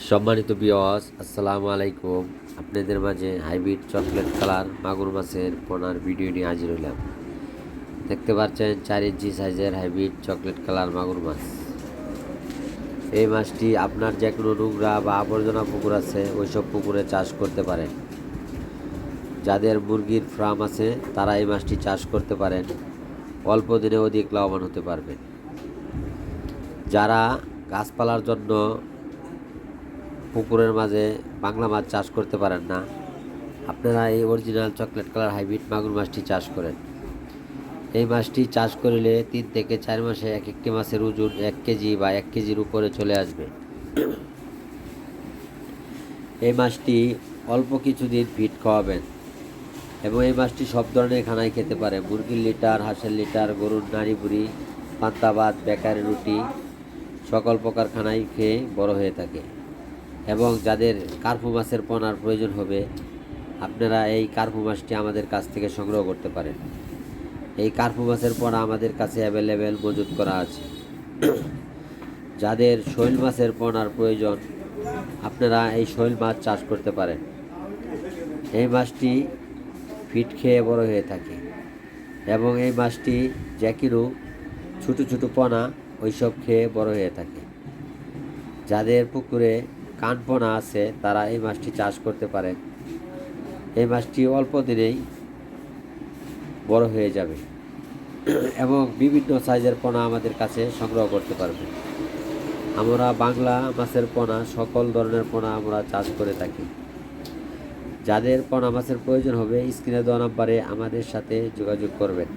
সম্মানিত ভিউয়ার্স, আসসালামু আলাইকুম। আপনাদের মাঝে হাইব্রিড চকলেট কালার মাগুর মাছের পোনার ভিডিও নিয়ে হাজির হইলাম। দেখতে পাচ্ছেন 4 ইঞ্চি সাইজের হাইব্রিড চকলেট কালার মাগুর মাছ। এই মাছটি আপনার যে কোনো নোংরা বা আবর্জনা পুকুর আছে ওইসব পুকুরে চাষ করতে পারেন। যাদের মুরগির ফার্ম আছে তারা এই মাছটি চাষ করতে পারেন, অল্প দিনে অধিক লাভবান হতে পারবেন। যারা গাছপালার জন্য পুকুরের মাঝে বাংলা মাছ চাষ করতে পারেন না, আপনারা এই অরিজিনাল চকলেট কালার হাইব্রিড মাগুর মাছটি চাষ করেন। এই মাছটি চাষ করলে 3 থেকে 4 মাসে এক একটি মাছের ওজন 1 কেজি বা 1 কেজির উপরে চলে আসবে। এই মাছটি অল্প কিছুদিন ফিড খাওয়াবেন এবং এই মাছটি সব ধরনের খানায় খেতে পারে। মুরগির লিটার, হাঁসের লিটার, গরুর নাড়ি বুড়ি, পান্তা ভাত, বেকারি রুটি সকল প্রকার খানাই খেয়ে বড় হয়ে থাকে। এবং যাদের কার্পু মাছের পোনার প্রয়োজন হবে, আপনারা এই কার্পু মাছটি আমাদের কাছ থেকে সংগ্রহ করতে পারেন। এই কার্পু মাছের পোনা আমাদের কাছে অ্যাভেলেবেল মজুত করা আছে। যাদের শৈল মাছের পোনার প্রয়োজন, আপনারা এই শৈল মাছ চাষ করতে পারেন। এই মাছটি ফিট খেয়ে বড় হয়ে থাকে এবং এই মাছটি জ্যাকিরু ছোটো ছোটো পোনা ওইসব খেয়ে বড় হয়ে থাকে। যাদের পুকুরে কানপোনা আছে তারা এই মাছটি চাষ করতে পারে। এই মাছটি অল্প দিনেই বড় হয়ে যাবে এবং বিভিন্ন সাইজের পোনা আমাদের কাছে সংগ্রহ করতে পারবে। আমরা বাংলা মাছের পোনা সকল ধরনের পোনা আমরা চাষ করে থাকি। যাদের পোনা মাছের প্রয়োজন হবে স্ক্রিনে দেওয়া নাম্বারে আমাদের সাথে যোগাযোগ করবেন।